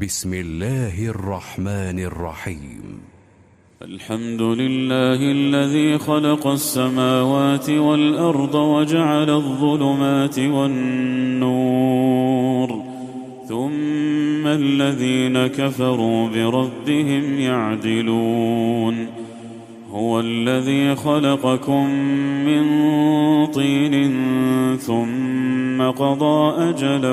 بسم الله الرحمن الرحيم. الحمد لله الذي خلق السماوات والأرض وجعل الظلمات والنور، ثم الذين كفروا بربهم يعدلون. هو الذي خلقكم من طين ثم قضى أجلا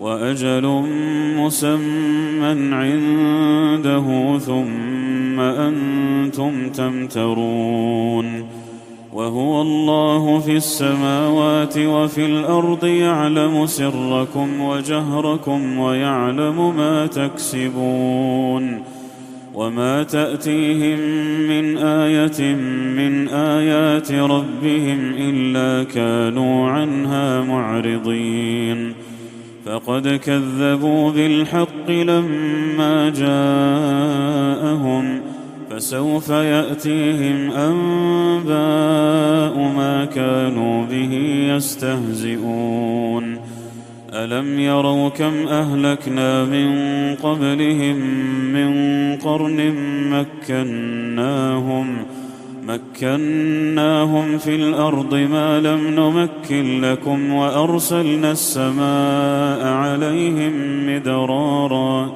وأجل مسمى عنده ثم أنتم تمترون. وهو الله في السماوات وفي الأرض يعلم سركم وجهركم ويعلم ما تكسبون. وما تأتيهم من آية من آيات ربهم إلا كانوا عنها معرضين. فقد كذبوا بالحق لما جاءهم، فسوف يأتيهم أنباء ما كانوا به يستهزئون. ألم يروا كم أهلكنا من قبلهم من قرن مكناهم في الأرض ما لم نمكن لكم، وأرسلنا السماء عليهم مدرارا،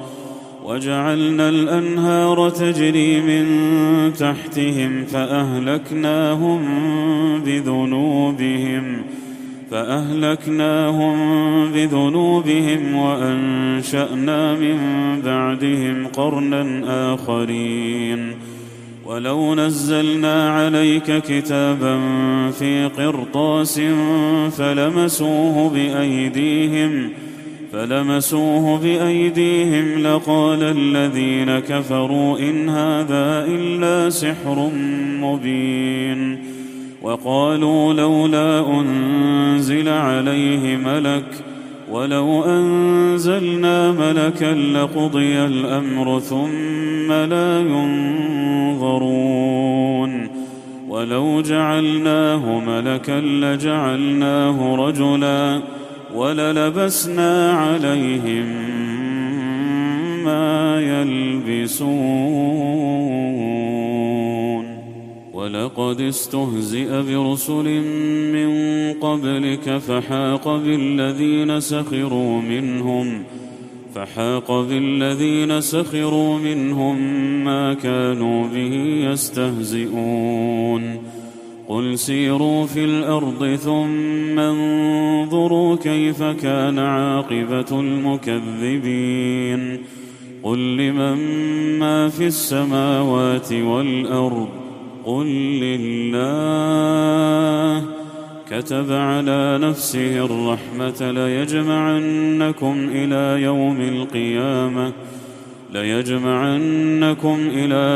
وجعلنا الأنهار تجري من تحتهم فأهلكناهم بذنوبهم وأنشأنا من بعدهم قرنا آخرين. ولو نزلنا عليك كتابا في قرطاس فلمسوه بأيديهم لقال الذين كفروا إن هذا إلا سحر مبين. وقالوا لولا أنزل عليه ملك، ولو أنزلنا ملكا لقضي الأمر ثم لا ينظرون. ولو جعلناه ملكا لجعلناه رجلا وللبسنا عليهم ما يلبسون. ولقد استهزئ برسل من قبلك فحاق بالذين سخروا منهم ما كانوا به يستهزئون. قل سيروا في الأرض ثم انظروا كيف كان عاقبة المكذبين. قل لمن ما في السماوات والأرض قل لله. كتب على نفسه الرحمة ليجمعنكم إلى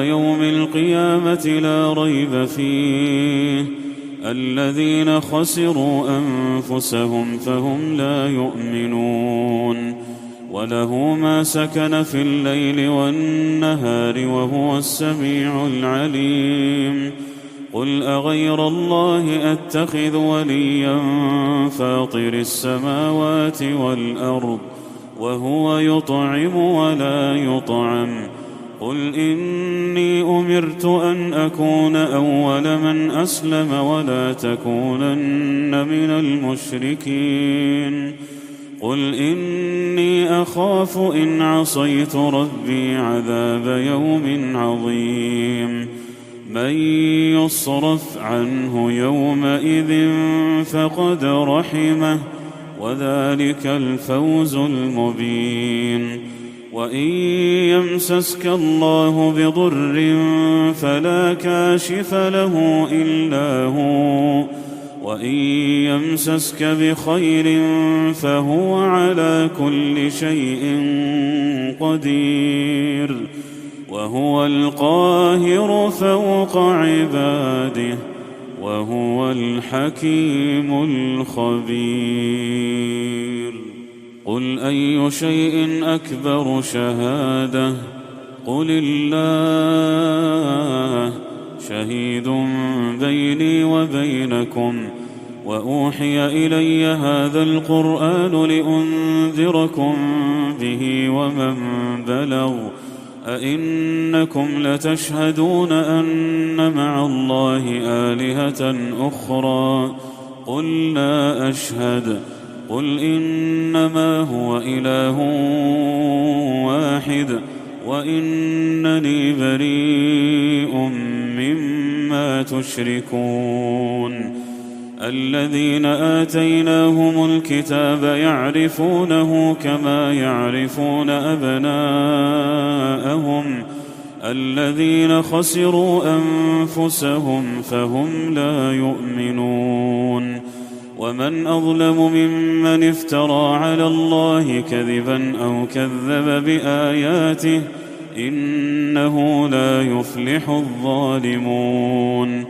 يوم القيامة لا ريب فيه. الذين خسروا أنفسهم فهم لا يؤمنون. وله ما سكن في الليل والنهار وهو السميع العليم. قل أغير الله أتخذ وليا فاطر السماوات والأرض وهو يطعم ولا يطعم. قل إني أمرت أن أكون أول من أسلم ولا تكونن من المشركين. قل إني أخاف إن عصيت ربي عذاب يوم عظيم. من يصرف عنه يومئذ فقد رحمه وذلك الفوز المبين. وإن يمسسك الله بضر فلا كاشف له إلا هو، وإن يمسسك بخير فهو على كل شيء قدير. وهو القاهر فوق عباده وهو الحكيم الخبير. قل أي شيء أكبر شهادة؟ قل الله. شهيد بيني وبينكم وأوحي إلي هذا القرآن لأنذركم به ومن بلغ أئنكم لتشهدون أن مع الله آلهة أخرى قل لا أشهد قل إنما هو إله واحد وإنني بريء مما تشركون الذين آتيناهم الكتاب يعرفونه كما يعرفون أبناءهم الذين خسروا أنفسهم فهم لا يؤمنون ومن أظلم ممن افترى على الله كذبا أو كذب بآياته إنه لا يفلح الظالمون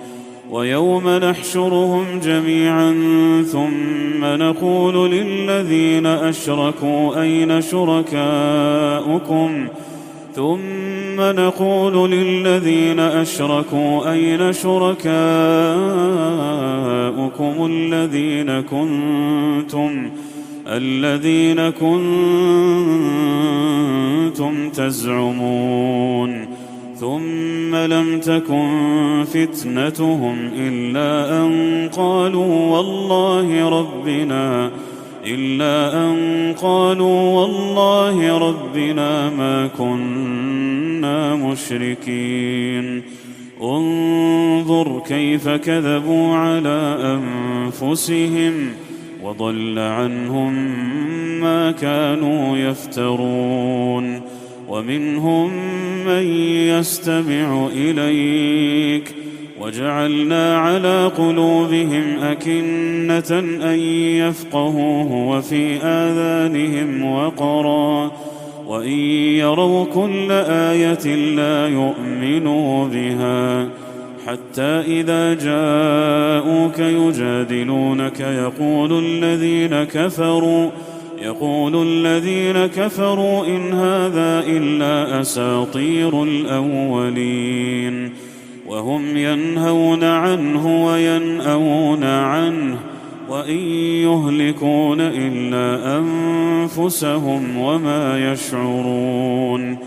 ويوم نحشرهم جميعا ثم نقول للذين أشركوا أين شركاؤكم الذين كنتم تزعمون ثم لم تكن فتنتهم إلا أن قالوا والله ربنا ما كنا مشركين انظر كيف كذبوا على أنفسهم وضل عنهم ما كانوا يفترون ومنهم من يستمع إليك وجعلنا على قلوبهم أكنة أن يفقهوه وفي آذانهم وقرا وإن يروا كل آية لا يؤمنوا بها حتى إذا جاءوك يجادلونك يقول الذين كفروا إن هذا إلا أساطير الأولين وهم ينهون عنه وينأون عنه وإن يهلكون إلا أنفسهم وما يشعرون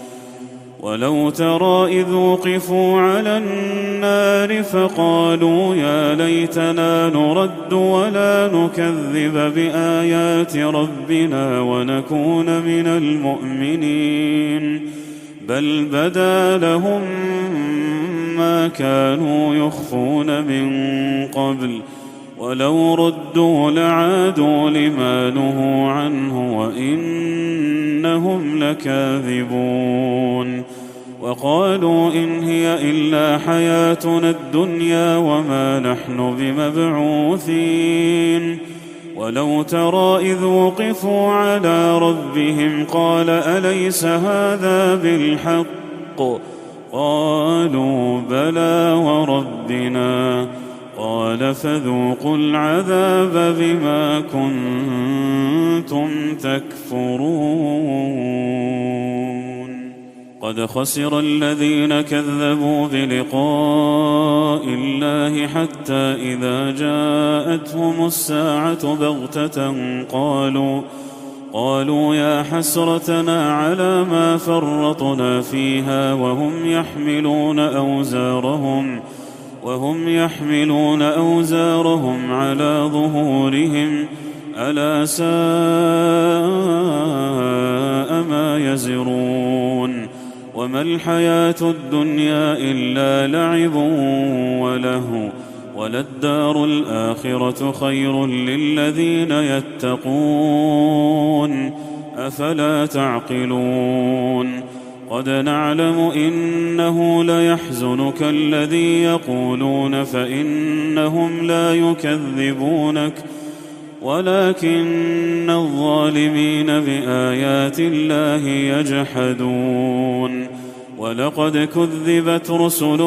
ولو ترى إذ وقفوا على النار فقالوا يا ليتنا نرد ولا نكذب بآيات ربنا ونكون من المؤمنين بل بدا لهم ما كانوا يخفون من قبل ولو ردوا لعادوا لما نهوا عنه وإنهم لكاذبون وقالوا إن هي إلا حياتنا الدنيا وما نحن بمبعوثين ولو ترى إذ وقفوا على ربهم قال أليس هذا بالحق قالوا بلى وربنا قال فذوقوا العذاب بما كنتم تكفرون قد خسر الذين كذبوا بلقاء الله حتى إذا جاءتهم الساعة بغتة قالوا يا حسرتنا على ما فرطنا فيها وهم يحملون أوزارهم على ظهورهم ألا ساء ما يزرون وما الحياة الدنيا إلا لعب ولهو وللدار الآخرة خير للذين يتقون أفلا تعقلون قد نعلم إنه ليحزنك الذي يقولون فإنهم لا يكذبونك ولكن الظالمين بآيات الله يجحدون ولقد كذبت رسل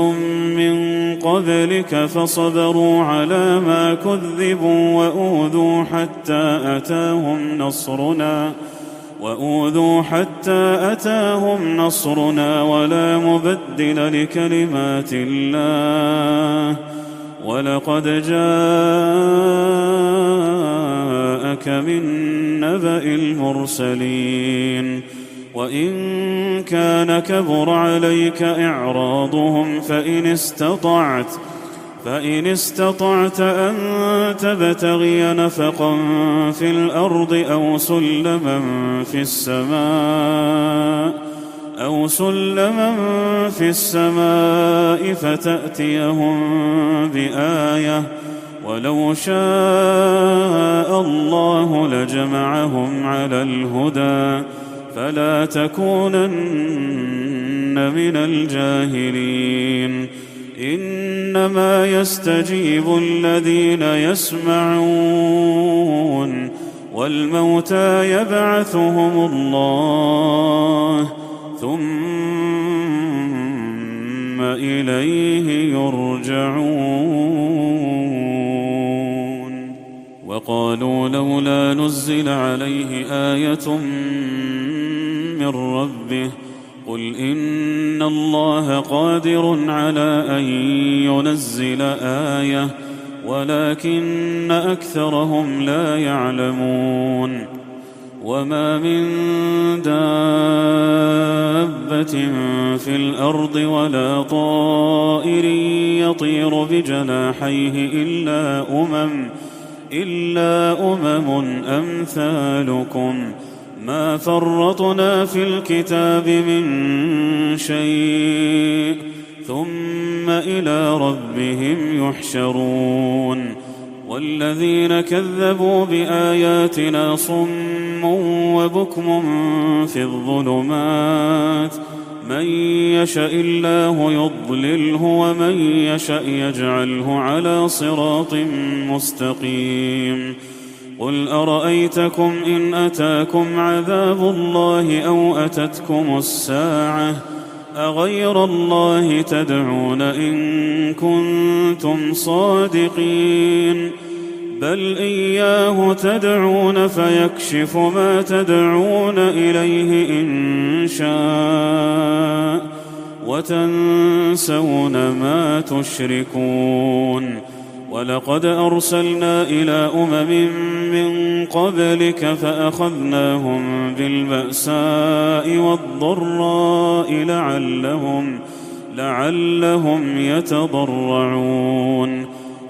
من قبلك فصبروا على ما كذبوا وأوذوا حتى أتاهم نصرنا ولا مبدل لكلمات الله ولقد جاءهم جاءك من نبأ المرسلين. وإن كان كبر عليك إعراضهم فإن استطعت أن تبتغي نفقا في الأرض أو سلما في السماء فتأتيهم بآية، ولو شاء الله لجمعهم على الهدى فلا تكونن من الجاهلين. إنما يستجيب الذين يسمعون، والموتى يبعثهم الله ثم إليه يرجعون. وقالوا لولا نزل عليه آية من ربه، قل إن الله قادر على أن ينزل آية ولكن أكثرهم لا يعلمون. وما من دابة في الأرض ولا طائر يطير بجناحيه إلا أمم أمثالكم ما فرطنا في الكتاب من شيء ثم إلى ربهم يحشرون. والذين كذبوا بآياتنا صم وبكم في الظلمات، من يشاء الله يضلله ومن يشاء يجعله على صراط مستقيم. قل أرأيتكم إن أتاكم عذاب الله أو أتتكم الساعة أغير الله تدعون إن كنتم صادقين؟ بل إياه تدعون فيكشف ما تدعون إليه إن شاء وتنسون ما تشركون. ولقد أرسلنا إلى أمم من قبلك فأخذناهم بالبأساء والضراء لعلهم يتضرعون.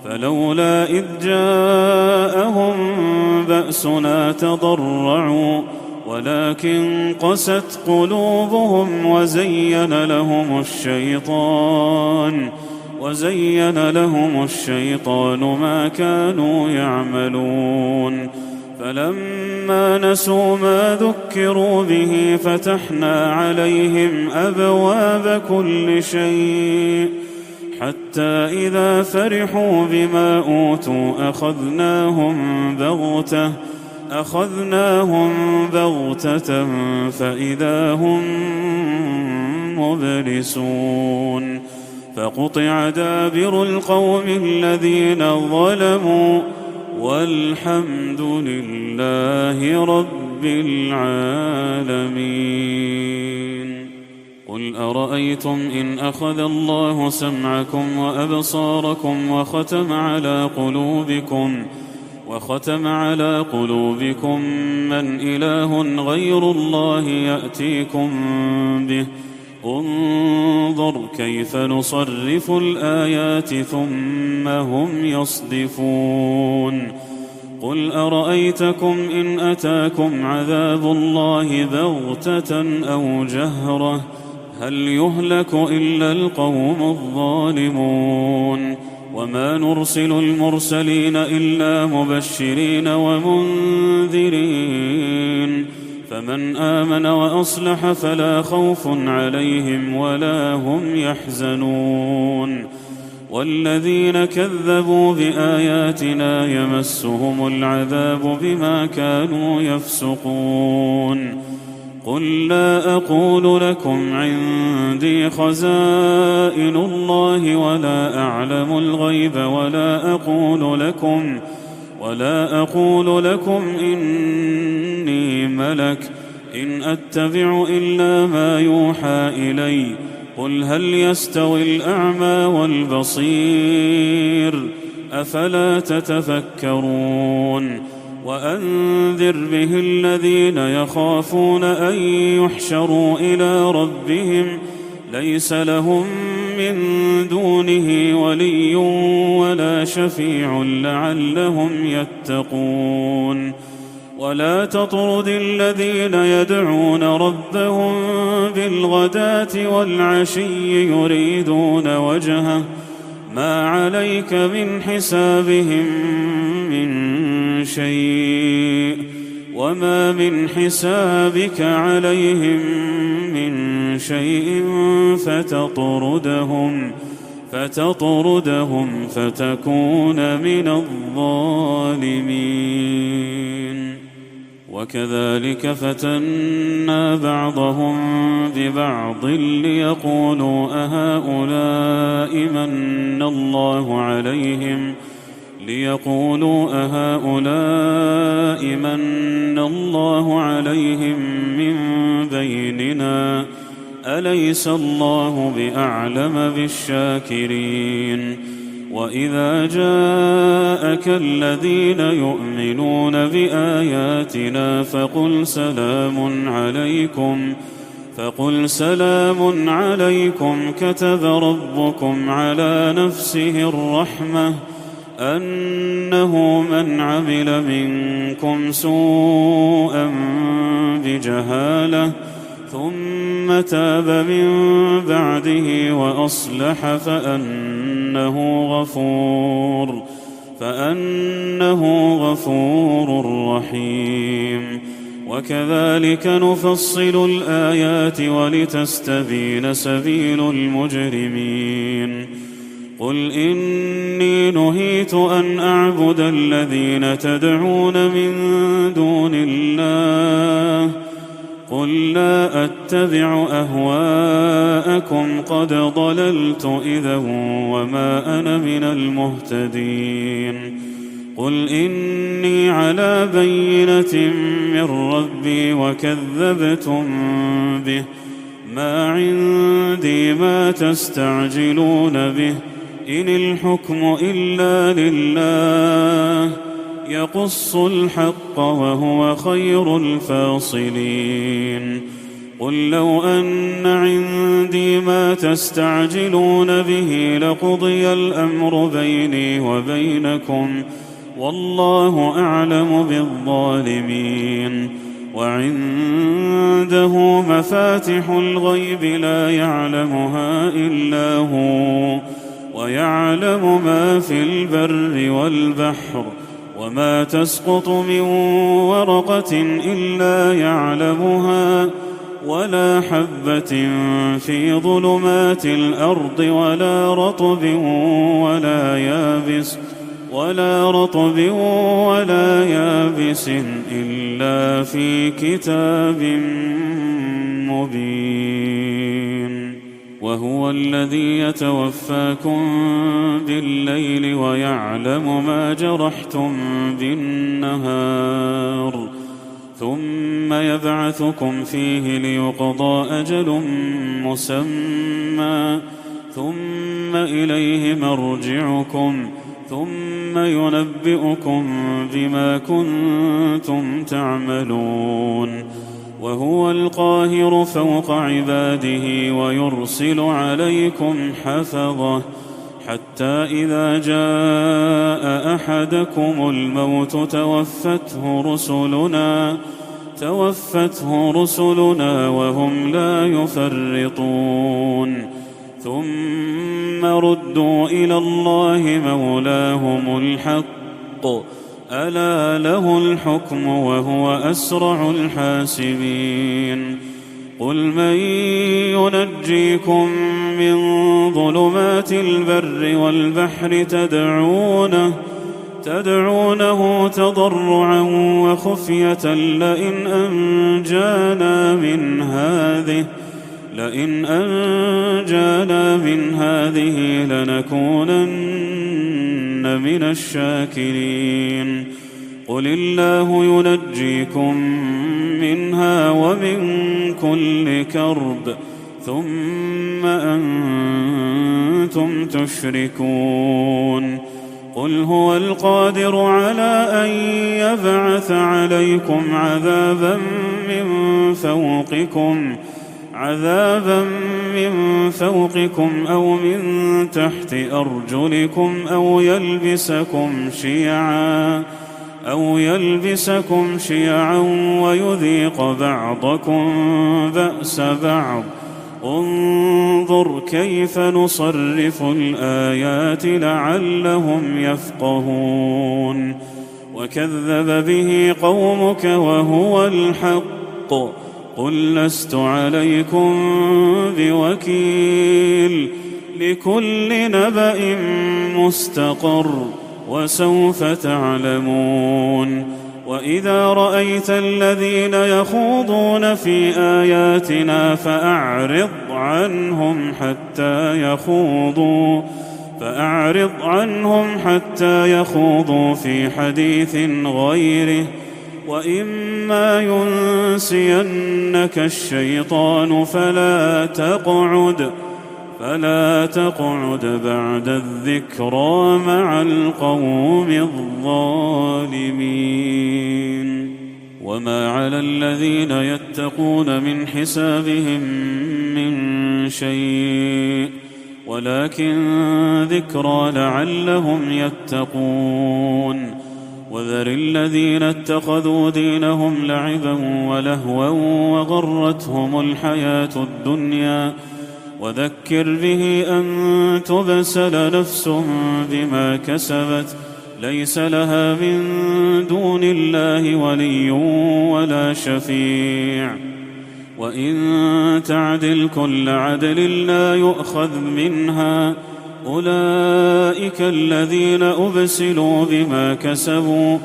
فلولا إذ جاءهم بأسنا تضرعوا ولكن قست قلوبهم وزين لهم الشيطان ما كانوا يعملون. فلما نسوا ما ذكروا به فتحنا عليهم أبواب كل شيء حتى إذا فرحوا بما أوتوا أخذناهم بغتة فإذا هم مبلسون. فقطع دابر القوم الذين ظلموا والحمد لله رب العالمين. قل أرأيتم إن أخذ الله سمعكم وأبصاركم وختم على قلوبكم من إله غير الله يأتيكم به؟ انظر كيف نصرف الآيات ثم هم يصدفون. قل أرأيتكم إن أتاكم عذاب الله بغتة أو جهرة هل يهلك إلا القوم الظالمون؟ وما نرسل المرسلين إلا مبشرين ومنذرين، فمن آمن وأصلح فلا خوف عليهم ولا هم يحزنون. والذين كذبوا بآياتنا يمسهم العذاب بما كانوا يفسقون. قل لا أقول لكم عندي خزائن الله ولا أعلم الغيب ولا أقول لكم إني ملك إن أتبع إلا ما يوحى إلي. قل هل يستوي الأعمى والبصير أفلا تتفكرون؟ وأنذر به الذين يخافون أن يحشروا إلى ربهم ليس لهم من دونه ولي ولا شفيع لعلهم يتقون. ولا تطرد الذين يدعون ربهم بالغداة والعشي يريدون وجهه ما عليك من حسابهم من شيء وما من حسابك عليهم من شيء فتطردهم فتكون من الظالمين. وكذلك فتنا بعضهم ببعض ليقولوا أهؤلاء من الله عليهم من بيننا أليس الله بأعلم بالشاكرين. وإذا جاءك الذين يؤمنون بآياتنا فقل سلام عليكم كتب ربكم على نفسه الرحمة أنه من عمل منكم سوءا بجهالة ثم تاب من بعده وأصلح فأنه غفور رحيم. وكذلك نفصل الآيات ولتستبين سبيل المجرمين. قل إني نهيت أن أعبد الذين تدعون من دون الله قل لا أتبع أهواءكم قد ضللت إذا وما أنا من المهتدين. قل إني على بينة من ربي وكذبتم به ما عندي ما تستعجلون به إن الحكم إلا لله يقص الحق وهو خير الفاصلين. قل لو أن عندي ما تستعجلون به لقضي الأمر بيني وبينكم والله أعلم بالظالمين. وعنده مفاتح الغيب لا يعلمها إلا هو ويعلم ما في البر والبحر وما تسقط من ورقة إلا يعلمها ولا حبة في ظلمات الأرض ولا رطب ولا يابس إلا في كتاب مبين. وهو الذي يتوفاكم بالليل ويعلم ما جرحتم بالنهار ثم يبعثكم فيه ليقضى أجل مسمى ثم إليه مرجعكم ثم ينبئكم بما كنتم تعملون. وهو القاهر فوق عباده ويرسل عليكم حفظه حتى إذا جاء أحدكم الموت توفته رسلنا وهم لا يفرطون ثم ردوا إلى الله مولاهم الحق ألا له الحكم وهو أسرع الحاسبين. قل من ينجيكم من ظلمات البر والبحر تدعونه تضرعا وخفية لئن أنجانا من هذه لنكونن من الشاكرين. قل الله ينجيكم منها ومن كل كرب ثم أنتم تشركون. قل هو القادر على أن يبعث عليكم عذابا من فوقكم أو من تحت أرجلكم أو يلبسكم شيعا ويذيق بعضكم بأس بعض. انظر كيف نصرف الآيات لعلهم يفقهون. وكذب به قومك وهو الحق قل لست عليكم بوكيل لكل نبأ مستقر وسوف تعلمون. وإذا رأيت الذين يخوضون في آياتنا فأعرض عنهم حتى يخوضوا في حديث غيره وإما ينسينك الشيطان فلا تقعد بعد الذكرى مع القوم الظالمين. وما على الذين يتقون من حسابهم من شيء ولكن ذكرى لعلهم يتقون. وذر الذين اتخذوا دينهم لعبا ولهوا وغرتهم الحياة الدنيا وذكر به أن تبسل نفس بما كسبت ليس لها من دون الله ولي ولا شفيع. وإن تعدل كل عدل لا يؤخذ منها أولئك الذين أبسلوا بما كسبوا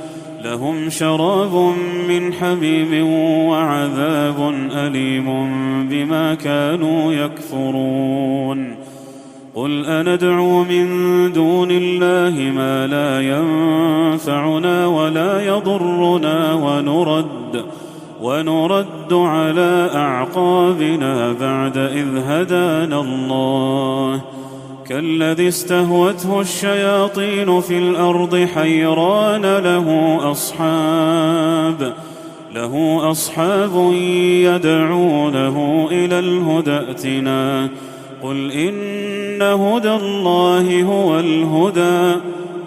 لهم شراب من حميم وعذاب أليم بما كانوا يكفرون. قل أندعو من دون الله ما لا ينفعنا ولا يضرنا ونرد على أعقابنا بعد إذ هدانا الله كالذي استهوته الشياطين في الأرض حيران له أصحاب يدعونه إلى الهدى ائتنا قل إن هدى الله هو الهدى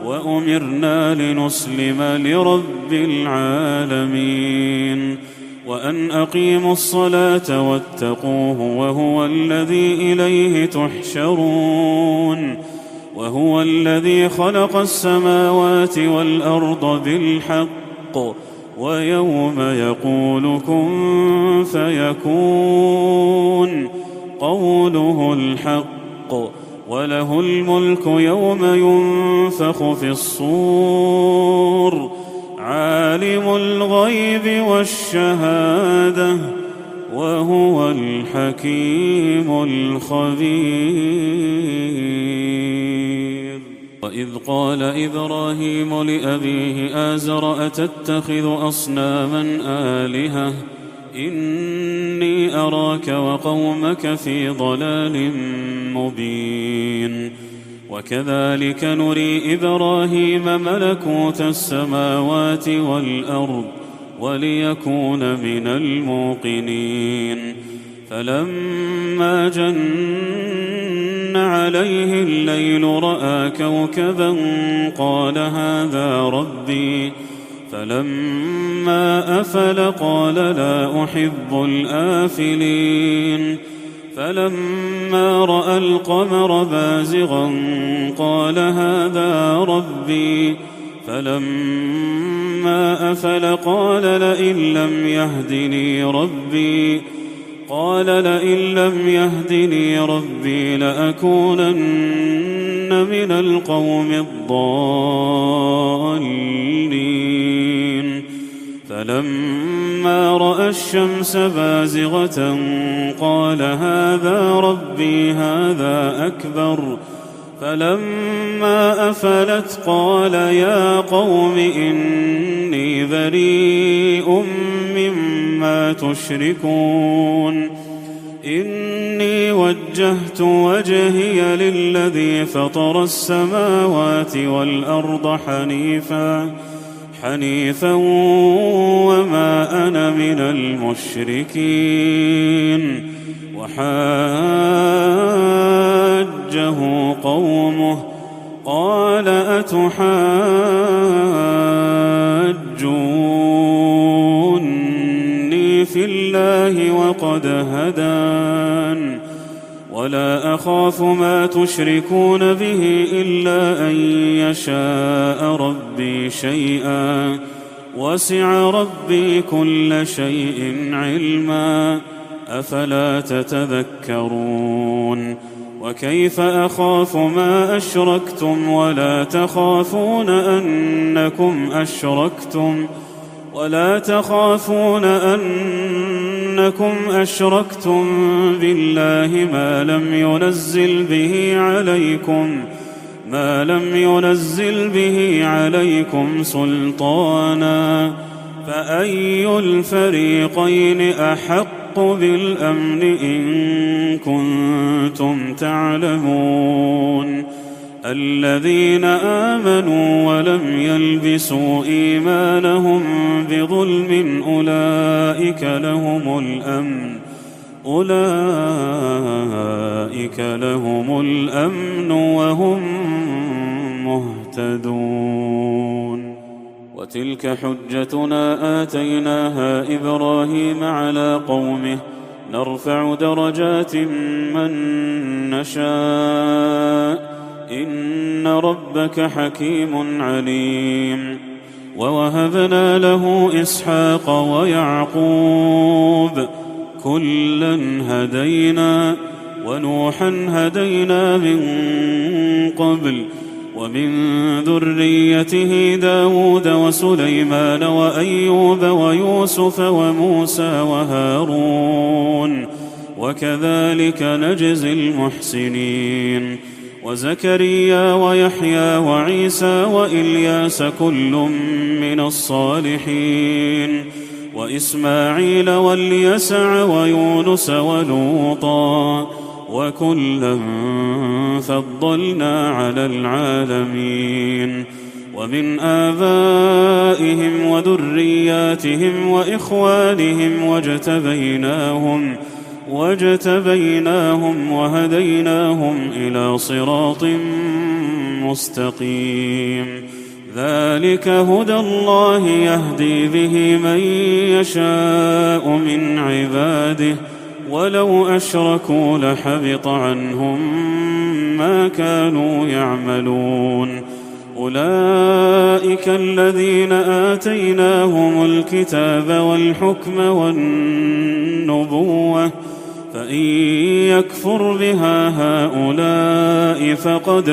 وأمرنا لنسلم لرب العالمين وأن أقيموا الصلاة واتقوه وهو الذي إليه تحشرون. وهو الذي خلق السماوات والأرض بالحق ويوم يقول كن فيكون قوله الحق وله الملك يوم ينفخ في الصور عالم الغيب والشهادة وهو الحكيم الخبير. وإذ قال إبراهيم لأبيه آزر أتتخذ أصناما آلهة إني أراك وقومك في ضلال مبين. وكذلك نري إبراهيم ملكوت السماوات والأرض وليكون من الموقنين. فلما جن عليه الليل رأى كوكبا قال هذا ربي فلما أفل قال لا أحب الآفلين. فلما رأى القمر بازغا قال هذا ربي فلما أفل قال لئن لم يهدني ربي لأكونن من القوم الضالين. فلما رأى الشمس بازغة قال هذا ربي هذا أكبر. فلما أفلت قال يا قوم إني بريء مما تشركون. إني وجهت وجهي للذي فطر السماوات والأرض حنيفا وما أنا من المشركين. وحاجه قومه قال أتحاجوني في الله وقد هدان ولا أخاف ما تشركون به إلا أن يشاء ربي شيئا وسع ربي كل شيء علما أفلا تتذكرون. وكيف أخاف ما أشركتم ولا تخافون أنكم أشركتم بالله ما لم ينزل به عليكم سلطانا فأي الفريقين أحق بالأمن إن كنتم تعلمون. الذين آمنوا ولم يلبسوا إيمانهم بظلم أولئك لهم الأمن وهم مهتدون. وتلك حجتنا آتيناها إبراهيم على قومه نرفع درجات من نشاء إن ربك حكيم عليم. ووهبنا له إسحاق ويعقوب كلا هدينا ونوحا هدينا من قبل ومن ذريته داود وسليمان وأيوب ويوسف وموسى وهارون وكذلك نجزي المحسنين. وزكريا ويحيى وعيسى وإلياس كل من الصالحين وإسماعيل واليسع ويونس ولوطا وكلا فضلنا على العالمين. ومن آبائهم وذرياتهم وإخوانهم واجتبيناهم وهديناهم إلى صراط مستقيم. ذلك هدى الله يهدي به من يشاء من عباده ولو أشركوا لحبط عنهم ما كانوا يعملون. أولئك الذين آتيناهم الكتاب والحكم والنبوة فإن يكفر بها هؤلاء فقد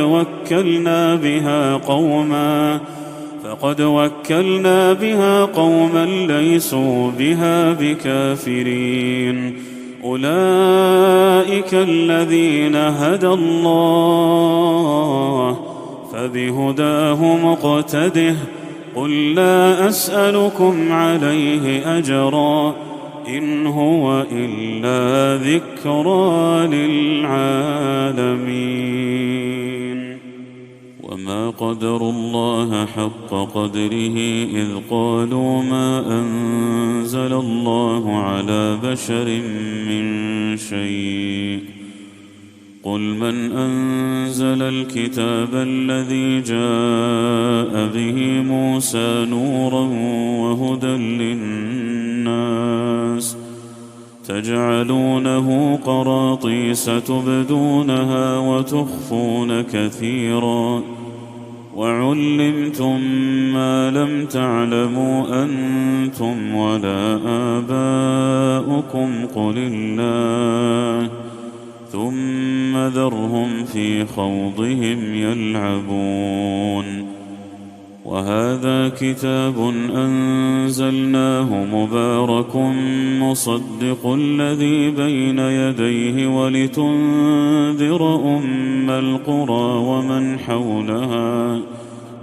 وكلنا بها قوما ليسوا بها بكافرين. أولئك الذين هدى الله فبهداه مقتده قل لا أسألكم عليه أجرا إن هو إلا ذكرى للعالمين. وما قدروا الله حق قدره إذ قالوا ما أنزل الله على بشر من شيء قل من أنزل الكتاب الذي جاء به موسى نورا وهدى للناس تجعلونه قراطيس تبدونها وتخفون كثيرا وعلمتم ما لم تعلموا أنتم ولا آباؤكم قل الله ثم ذرهم في خوضهم يلعبون. وهذا كتاب أنزلناه مبارك مصدق الذي بين يديه ولتنذر أم القرى ومن حولها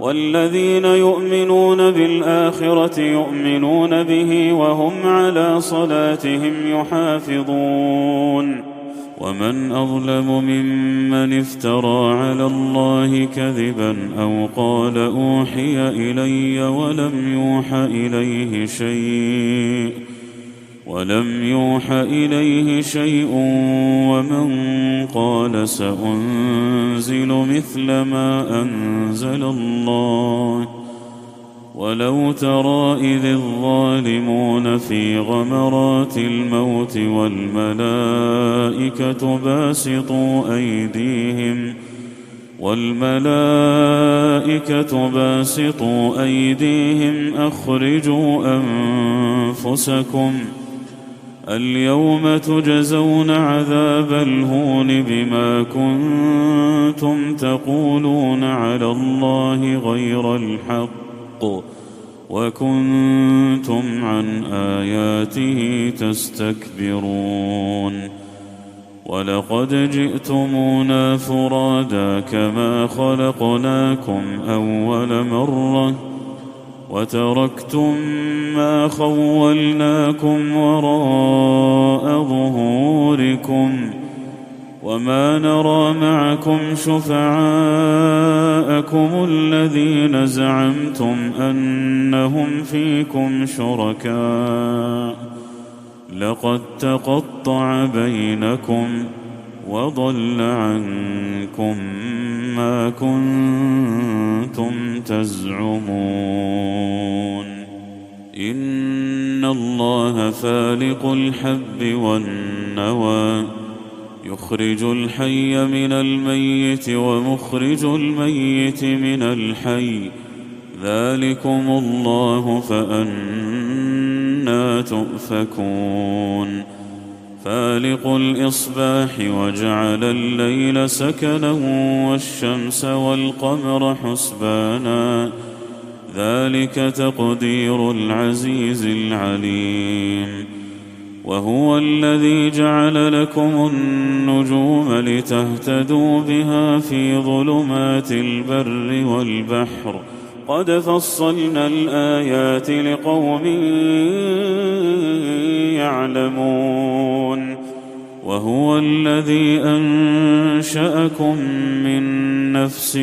والذين يؤمنون بالآخرة يؤمنون به وهم على صلاتهم يحافظون. ومن أظلم ممن افترى على الله كذبا أو قال أوحي إلي ولم يوح إليه شيء ومن قال سأنزل مثل ما أنزل الله. ولو ترى إذ الظالمون في غمرات الموت والملائكة باسطوا أيديهم أخرجوا أنفسكم اليوم تجزون عذاب الهون بما كنتم تقولون على الله غير الحق وكنتم عن آياته تستكبرون. ولقد جئتمونا فرادا كما خلقناكم أول مرة وتركتم ما خولناكم وراء ظهوركم وما نرى معكم شفعاءكم الذين زعمتم أنهم فيكم شركاء لقد تقطع بينكم وضل عنكم ما كنتم تزعمون. إن الله فالق الحب والنوى يخرج الحي من الميت ومخرج الميت من الحي ذلكم الله فأنى تؤفكون. فالق الإصباح وجعل الليل سكنا والشمس والقمر حسبانا ذلك تقدير العزيز العليم. وهو الذي جعل لكم النجوم لتهتدوا بها في ظلمات البر والبحر قد فصلنا الآيات لقوم يعلمون. وهو الذي أنشأكم من نفس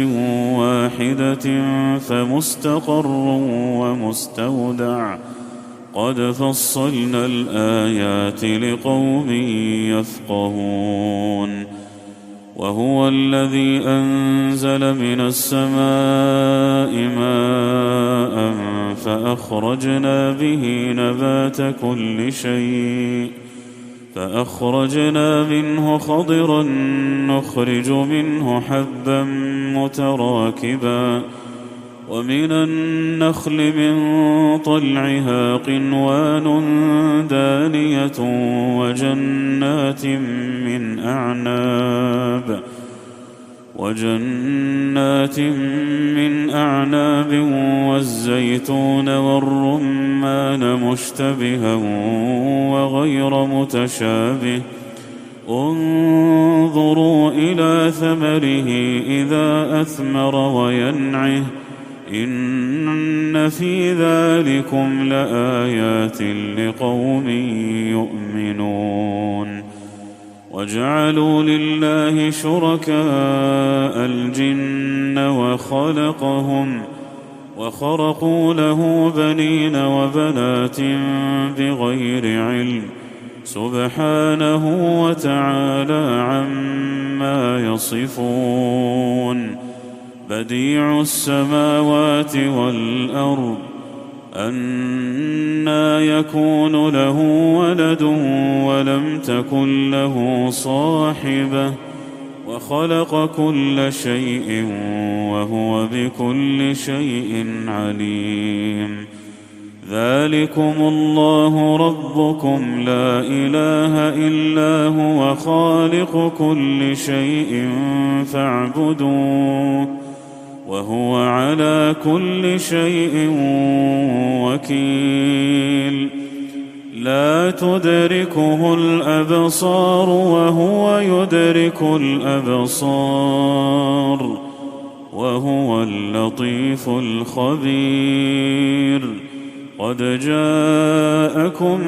واحدة فمستقر ومستودع قد فصلنا الآيات لقوم يفقهون. وهو الذي أنزل من السماء ماء فأخرجنا به نبات كل شيء فأخرجنا منه خضرا نخرج منه حبا متراكبا ومن النخل من طلعها قنوان دانية وجنات من أعناب والزيتون والرمان مشتبها وغير متشابه انظروا إلى ثمره إذا أثمر وينعه إن في ذلكم لآيات لقوم يؤمنون. وجعلوا لله شركاء الجن وخرقوا له بنين وبنات بغير علم سبحانه وتعالى عما يصفون. بديع السماوات والأرض أنى يكون له ولد ولم تكن له صاحبة وخلق كل شيء وهو بكل شيء عليم. ذلكم الله ربكم لا إله إلا هو خالق كل شيء فاعبدوه وهو على كل شيء وكيل. لا تدركه الأبصار وهو يدرك الأبصار وهو اللطيف الخبير. قد جاءكم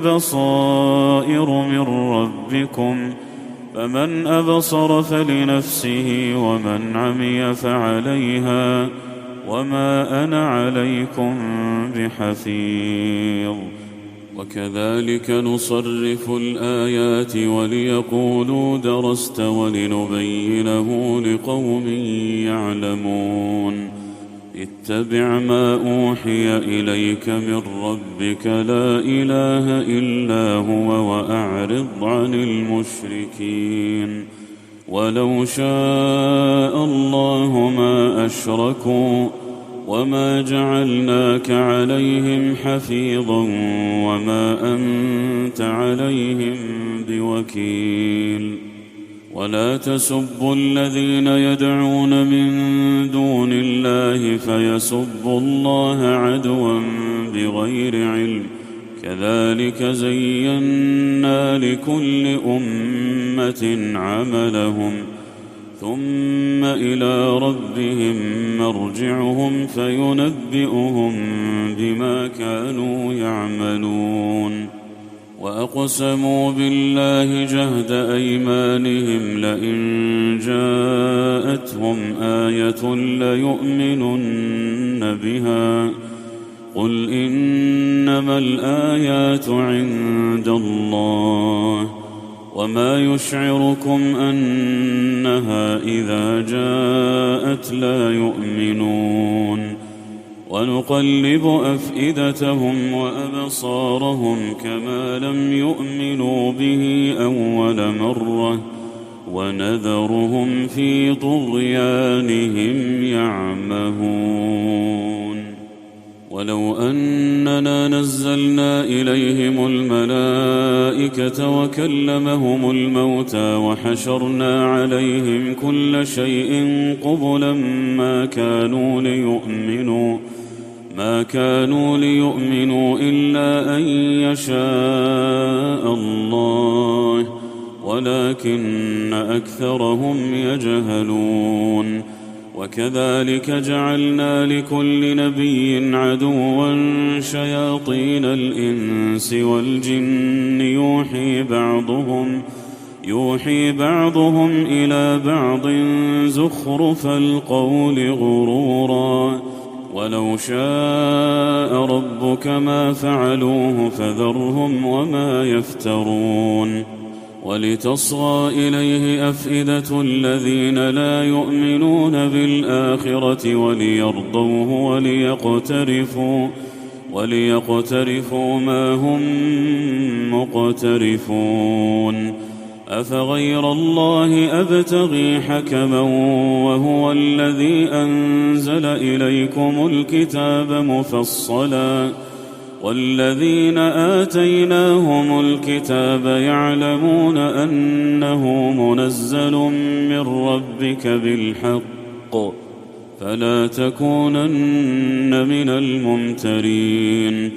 بصائر من ربكم، فمن أبصر فلنفسه ومن عمي فعليها، وما أنا عليكم بحفيظ. وكذلك نصرف الآيات وليقولوا درست ولنبينه لقوم يعلمون. اتبع ما أوحي إليك من ربك لا إله إلا هو وأعرض عن المشركين. ولو شاء الله ما أشركوا وما جعلناك عليهم حفيظا وما أنت عليهم بوكيل. ولا تسبوا الذين يدعون من دون الله فيسبوا الله عدوا بغير علم، كذلك زينا لكل أمة عملهم ثم إلى ربهم مرجعهم فينبئهم بما كانوا يعملون. وأقسموا بالله جهد أيمانهم لئن جاءتهم آية ليؤمنن بها، قل إنما الآيات عند الله وما يشعركم أنها إذا جاءت لا يؤمنون. ونقلب أفئدتهم وأبصارهم كما لم يؤمنوا به أول مرة ونذرهم في طغيانهم يعمهون. ولو أننا نزلنا إليهم الملائكة وكلمهم الموتى وحشرنا عليهم كل شيء قبلا ما كانوا ليؤمنوا إلا أن يشاء الله ولكن أكثرهم يجهلون. وكذلك جعلنا لكل نبي عدوا شياطين الإنس والجن يوحي بعضهم إلى بعض زخرف القول غرورا. ولو شاء ربك ما فعلوه فذرهم وما يفترون. ولتصغى إليه أفئدة الذين لا يؤمنون بالآخرة وليرضوه وليقترفوا ما هم مقترفون. أفغير الله أبتغي حكما وهو الذي أنزل إليكم الكتاب مفصلا والذين آتيناهم الكتاب يعلمون أنه منزل من ربك بالحق فلا تكونن من الممترين.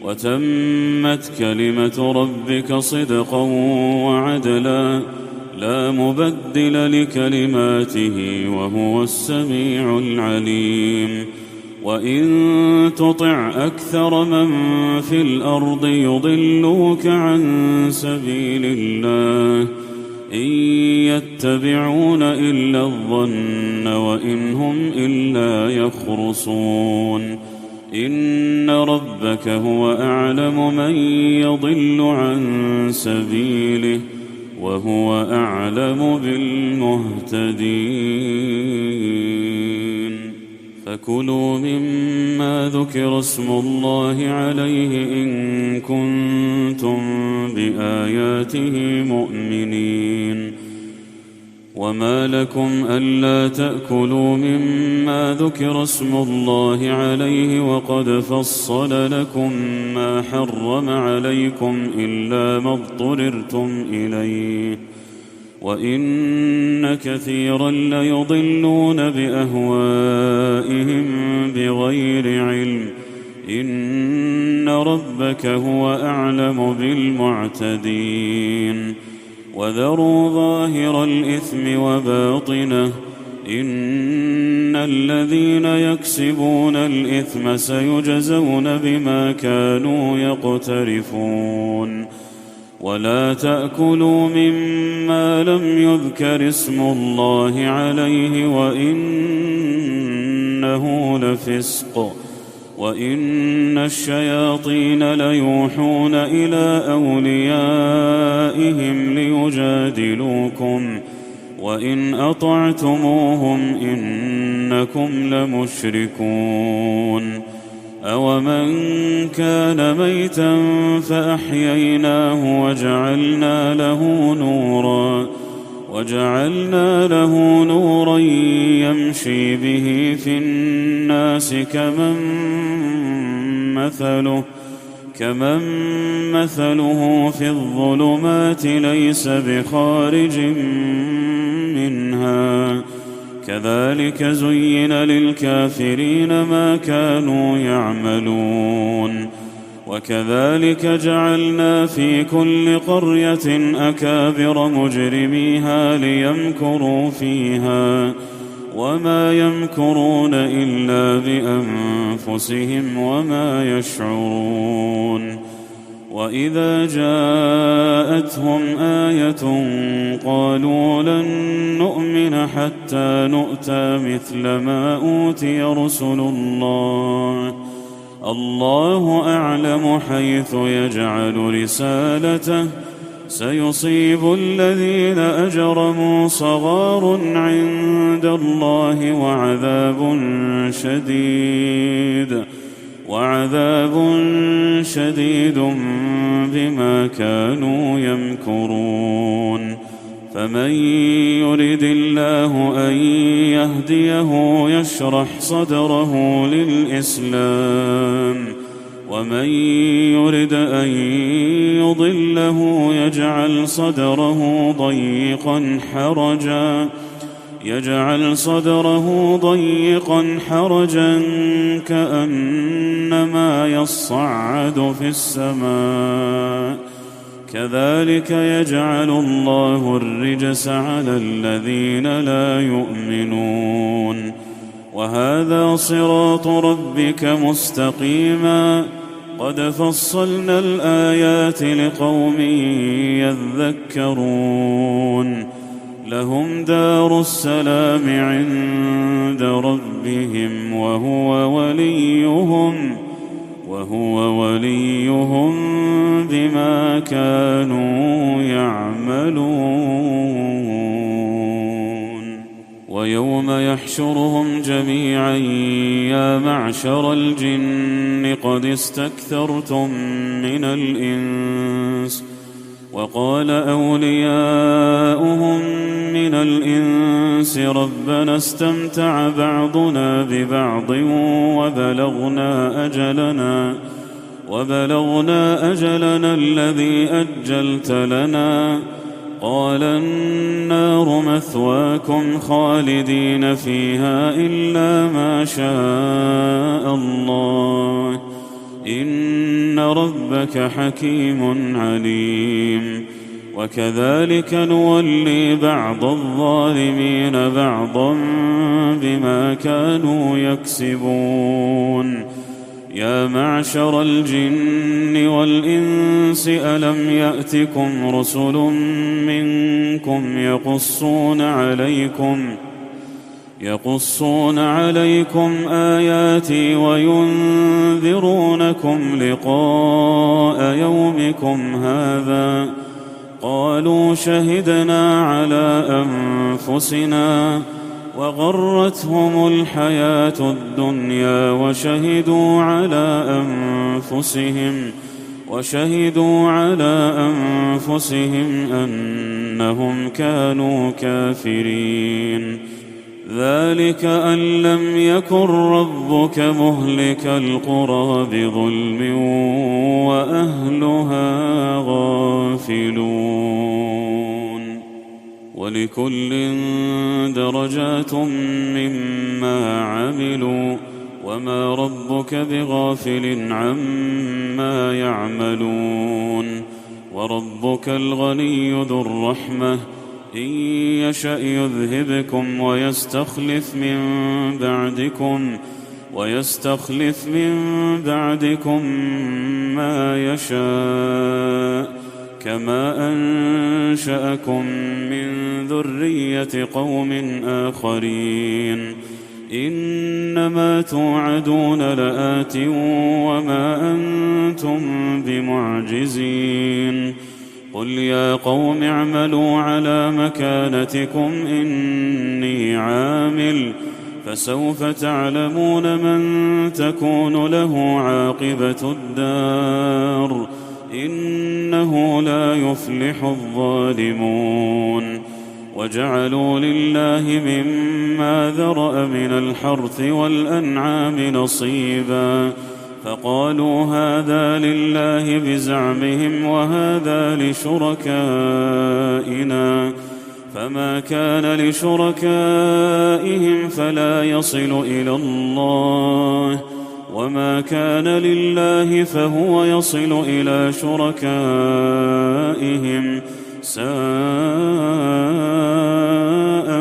وتمت كلمة ربك صدقا وعدلا لا مبدل لكلماته وهو السميع العليم. وإن تطع أكثر من في الأرض يضلوك عن سبيل الله إن يتبعون إلا الظن وإن هم إلا يخرصون. إن ربك هو أعلم من يضل عن سبيله وهو أعلم بالمهتدين. فكلوا مما ذكر اسم الله عليه إن كنتم بآياته مؤمنين. وما لكم ألا تأكلوا مما ذكر اسم الله عليه وقد فصل لكم ما حرم عليكم إلا ما اضطررتم إليه وإن كثيرا ليضلون بأهوائهم بغير علم إن ربك هو أعلم بالمعتدين. وذروا ظاهر الإثم وباطنه إن الذين يكسبون الإثم سيجزون بما كانوا يقترفون ولا تأكلوا مما لم يذكر اسم الله عليه وإنه لفسق وإن الشياطين ليوحون إلى أوليائهم ليجادلوكم وإن أطعتموهم إنكم لمشركون أومن كان ميتا فأحييناه وجعلنا له نورا يمشي به في الناس كمن مثله في الظلمات ليس بخارج منها كذلك زين للكافرين ما كانوا يعملون وكذلك جعلنا في كل قرية أكابر مجرميها ليمكروا فيها وما يمكرون إلا بأنفسهم وما يشعرون وإذا جاءتهم آية قالوا لن نؤمن حتى نؤتى مثل ما أوتي رسل الله أعلم حيث يجعل رسالته سيصيب الذين أجرموا صغار عند الله وعذاب شديد بما كانوا يمكرون فمن يرد الله أن يهديه يشرح صدره للإسلام ومن يرد أن يضله يجعل صدره ضيقا حرجا كأنما يصعد في السماء كذلك يجعل الله الرجس على الذين لا يؤمنون وهذا صراط ربك مستقيما قد فصلنا الآيات لقوم يذكرون لهم دار السلام عند ربهم وهو وليهم بما كانوا يعملون ويوم يحشرهم جميعا يا معشر الجن قد استكثرتم من الإنس وقال أولياؤهم من الإنس ربنا استمتع بعضنا ببعض وبلغنا أجلنا الذي أجلت لنا قال النار مثواكم خالدين فيها إلا ما شاء الله إن ربك حكيم عليم وكذلك نولي بعض الظالمين بعضا بما كانوا يكسبون يا معشر الجن والإنس ألم يأتكم رسل منكم يقصون عليكم آياتي وينذرونكم لقاء يومكم هذا قالوا شهدنا على أنفسنا وغرتهم الحياة الدنيا وشهدوا على أنفسهم أنهم كانوا كافرين ذلك أن لم يكن ربك مهلك القرى بظلم وأهلها غافلون ولكل درجات مما عملوا وما ربك بغافل عما يعملون وربك الغني ذو الرحمة إن يشأ يذهبكم ويستخلف من بعدكم ما يشاء كما أنشأكم من ذرية قوم آخرين إنما توعدون لآت وما أنتم بمعجزين قل يا قوم اعملوا على مكانتكم إني عامل فسوف تعلمون من تكون له عاقبة الدار إنه لا يفلح الظالمون وجعلوا لله مما ذرأ من الحرث والأنعام نصيبا فقالوا هذا لله بزعمهم وهذا لشركائنا فما كان لشركائهم فلا يصل إلى الله وما كان لله فهو يصل إلى شركائهم ساء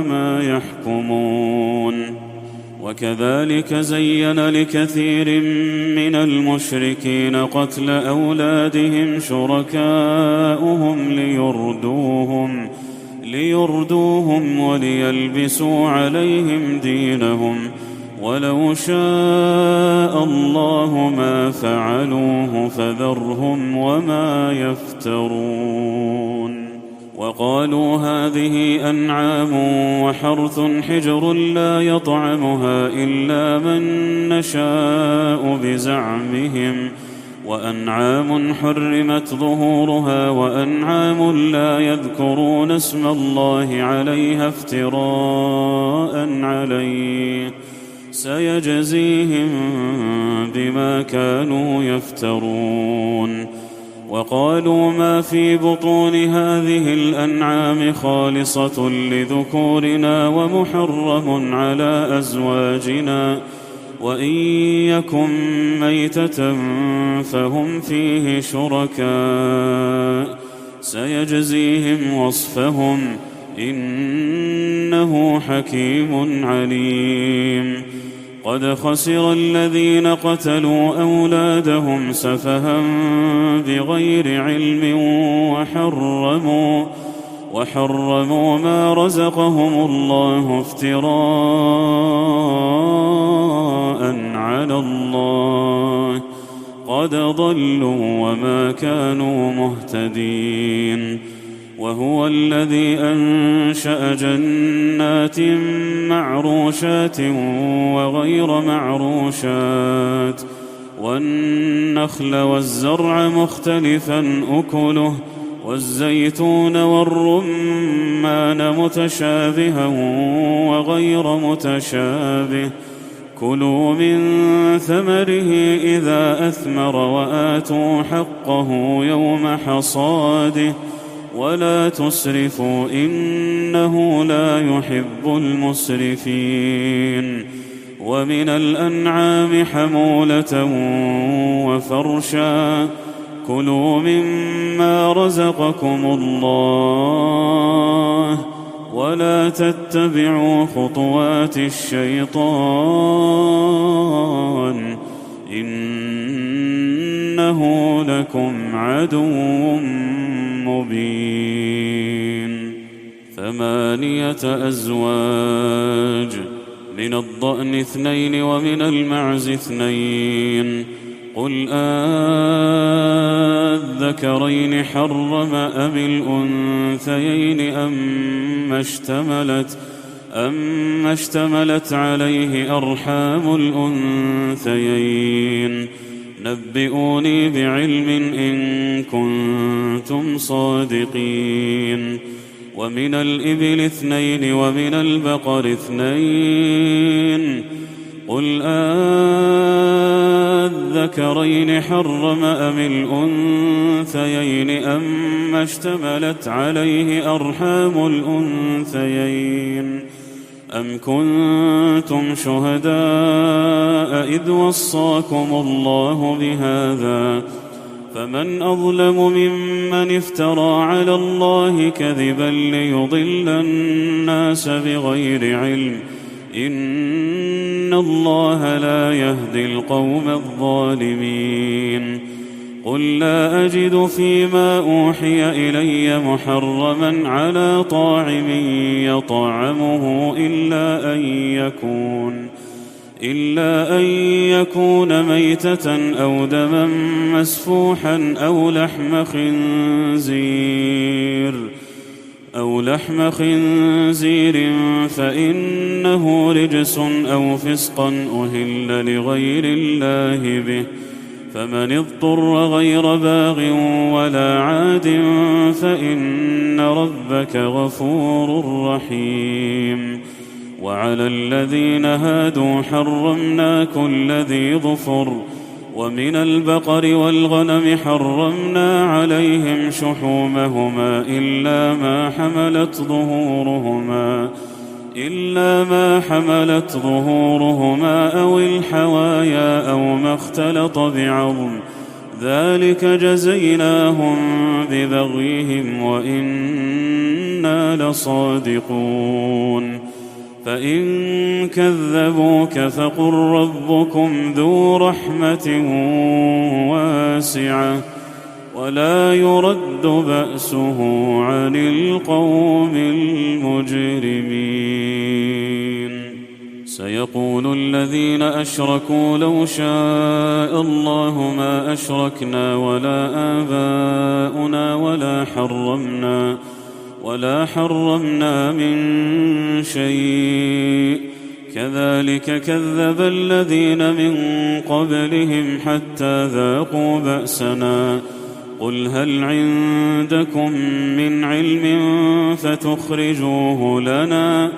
ما يحكمون وكذلك زين لكثير من المشركين قتل أولادهم شركاؤهم ليردوهم وليلبسوا عليهم دينهم ولو شاء الله ما فعلوه فذرهم وما يفترون وقالوا هذه أنعام وحرث حجر لا يطعمها إلا من نشاء بزعمهم وأنعام حرمت ظهورها وأنعام لا يذكرون اسم الله عليها افتراء عليه سيجزيهم بما كانوا يفترون وقالوا ما في بطون هذه الأنعام خالصة لذكورنا ومحرم على أزواجنا وإن يكن ميتة فهم فيه شركاء سيجزيهم وصفهم إنه حكيم عليم قد خسر الذين قتلوا أولادهم سفها بغير علم وحرموا ما رزقهم الله افتراء على الله قد ضلوا وما كانوا مهتدين وهو الذي أنشأ جنات معروشات وغير معروشات والنخل والزرع مختلفا أكله والزيتون والرمان متشابها وغير متشابه كلوا من ثمره إذا أثمر وآتوا حقه يوم حصاده ولا تسرفوا إنه لا يحب المسرفين ومن الأنعام حمولة وفرشا كلوا مما رزقكم الله ولا تتبعوا خطوات الشيطان إنه لكم عدو مبين 8 أزواج من الضأن 2 ومن المعز 2 قل أذكرين حرم أم الأنثيين أم اشتملت عليه أرحام الأنثيين نبئوني بعلم إن كنتم صادقين ومن الإبل 2 ومن البقر 2 قل أذكرين حرم أم الأنثيين أم اشتملت عليه أرحام الأنثيين أم كنتم شهداء إذ وصاكم الله بهذا فمن أظلم ممن افترى على الله كذبا ليضل الناس بغير علم، إن الله لا يهدي القوم الظالمين. قل لا أجد فيما أوحي إلي محرما على طاعم يطعمه إلا أن يكون ميتة أو دما مسفوحا أو لحم خنزير فإنه رجس أو فسقا أهل لغير الله به، فمن اضطر غير باغ ولا عاد فإن ربك غفور رحيم. وعلى الذين هادوا حرمنا كل ذي ظفر، ومن البقر والغنم حرمنا عليهم شحومهما إلا ما حملت ظهورهما أو الحوايا أو ما اختلط بعظم، ذلك جزيناهم ببغيهم وإنا لصادقون. فإن كذبوك فقل ربكم ذو رحمة واسعة ولا يرد بأسه عن القوم المجرمين. سيقول الذين أشركوا لو شاء الله ما أشركنا ولا آباؤنا ولا حرمنا من شيء، كذلك كذب الذين من قبلهم حتى ذاقوا بأسنا. قل هل عندكم من علم فتخرجوه لنا؟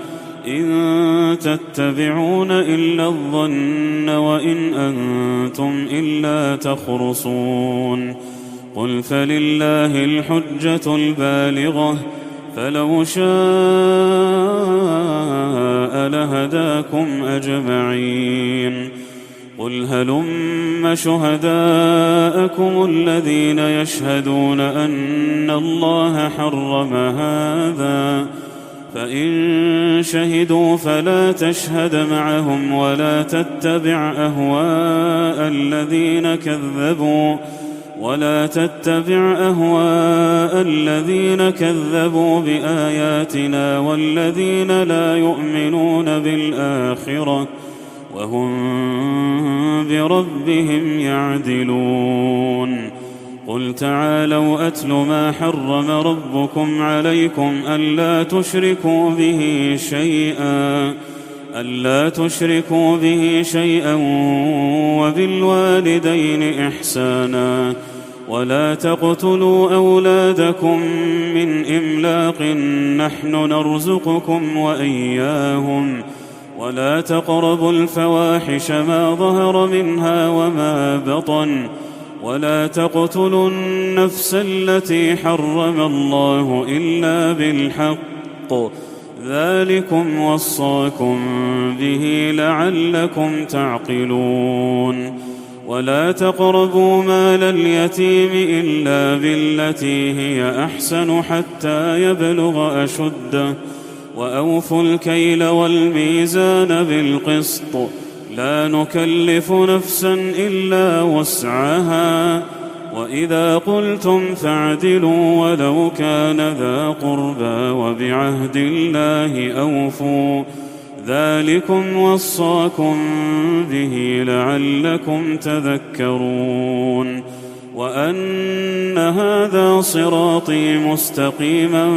إن تتبعون إلا الظن وإن أنتم إلا تخرصون. قل فلله الحجة البالغة، فلو شاء لهداكم أجمعين. قل هلم شهداءكم الذين يشهدون أن الله حرم هذا، فإن شهدوا فلا تشهد معهم ولا تتبع أهواء الذين كذبوا بآياتنا والذين لا يؤمنون بالآخرة وهم بربهم يعدلون. قل تعالوا أتل ما حرم ربكم عليكم ألا تشركوا به شيئا وبالوالدين إحسانا، ولا تقتلوا أولادكم من إملاق نحن نرزقكم وإياهم، ولا تقربوا الفواحش ما ظهر منها وما بطن، ولا تقتلوا النفس التي حرم الله إلا بالحق، ذلكم وصاكم به لعلكم تعقلون. ولا تقربوا مال اليتيم إلا بالتي هي أحسن حتى يبلغ أشده، وأوفوا الكيل والميزان بالقسط، لا نكلف نفسا إلا وسعها، وإذا قلتم فاعدلوا ولو كان ذا قربى، وبعهد الله أوفوا، ذلكم وصاكم به لعلكم تذكرون. وأن هذا صراطي مستقيما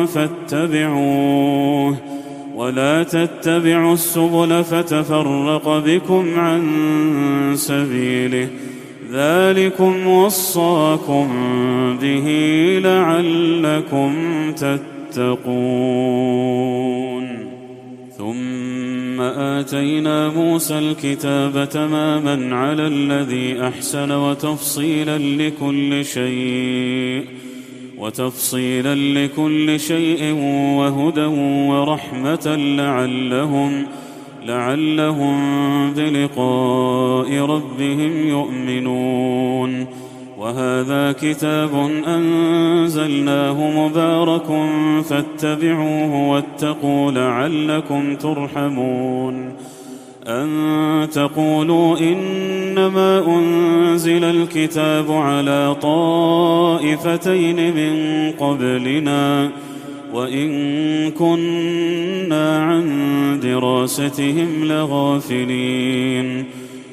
فاتبعوه، ولا تتبعوا السبل فتفرق بكم عن سبيله، ذلكم وصاكم به لعلكم تتقون. ثم آتينا موسى الكتاب تماما على الذي أحسن وتفصيلا لكل شيء وهدى ورحمة لعلهم بلقاء ربهم يؤمنون. وهذا كتاب أنزلناه مبارك فاتبعوه واتقوا لعلكم ترحمون. أن تقولوا إنما أنزل الكتاب على طائفتين من قبلنا وإن كنا عن دراستهم لغافلين.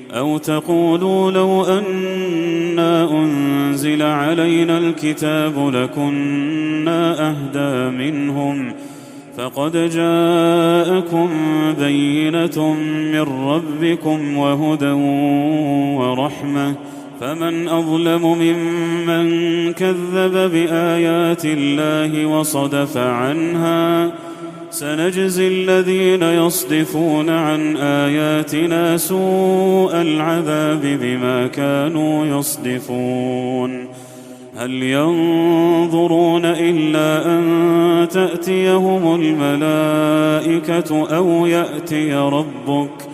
أو تقولوا لو أنا أنزل علينا الكتاب لكنا أهدى منهم فقد جاءكم بينة من ربكم وهدى ورحمة فمن أظلم ممن كذب بآيات الله وصدف عنها. سنجزي الذين يصدفون عن آياتنا سوء العذاب بما كانوا يصدفون. هل ينظرون إلا أن تأتيهم الملائكة أو يأتي ربك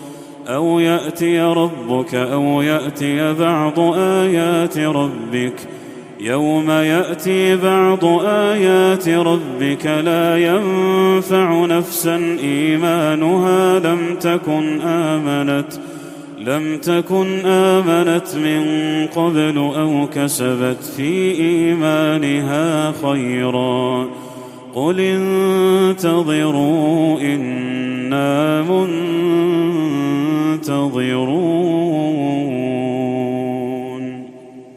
أو يأتي بعض آيات ربك. يوم يأتي بعض آيات ربك لا ينفع نفسا إيمانها لم تكن آمنت من قبل أو كسبت في إيمانها خيرا. قل انتظروا إنا منتظرون.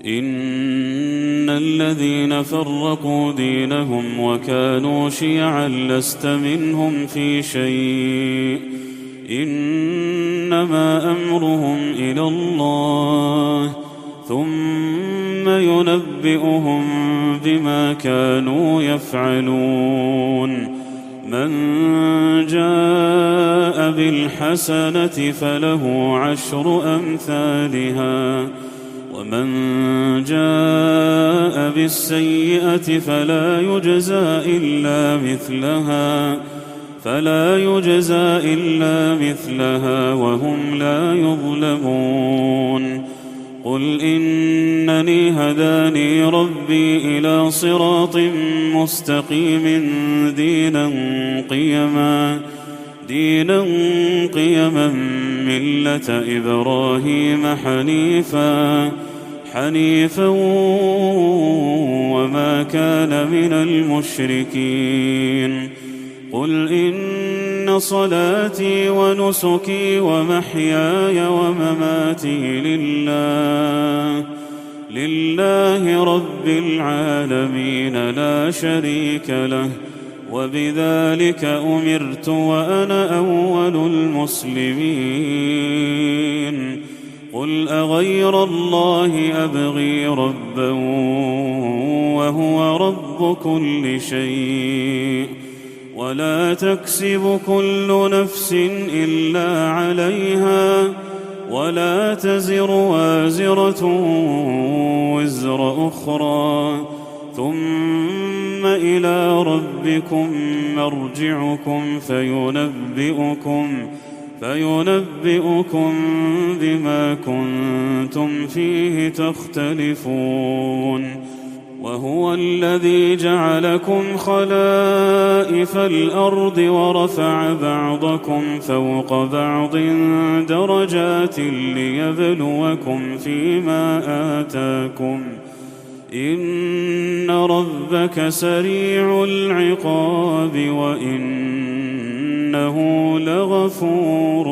إن الذين فرقوا دينهم وكانوا شيعا لست منهم في شيء إنما أمرهم إلى الله ثم ينبئهم بما كانوا يفعلون. من جاء بالحسنة فله 10 أمثالها ومن جاء بالسيئة فلا يجزى إلا مثلها وهم لا يظلمون. قل إنني هداني ربي إلى صراط مستقيم دينا قيما ملة إبراهيم حنيفا وما كان من المشركين. قل إن صلاتي ونسكي ومحياي ومماتي لله رب العالمين لا شريك له وبذلك أمرت وأنا أول المسلمين. قل أغير الله أبغي ربا وهو رب كل شيء ولا تكسب كل نفس إلا عليها ولا تزر وازرة وزر أخرى ثم إلى ربكم مرجعكم فينبئكم بما كنتم فيه تختلفون. وهو الذي جعلكم خلائف الأرض ورفع بعضكم فوق بعض درجات ليبلوكم فيما آتاكم إن ربك سريع العقاب وإنه لغفور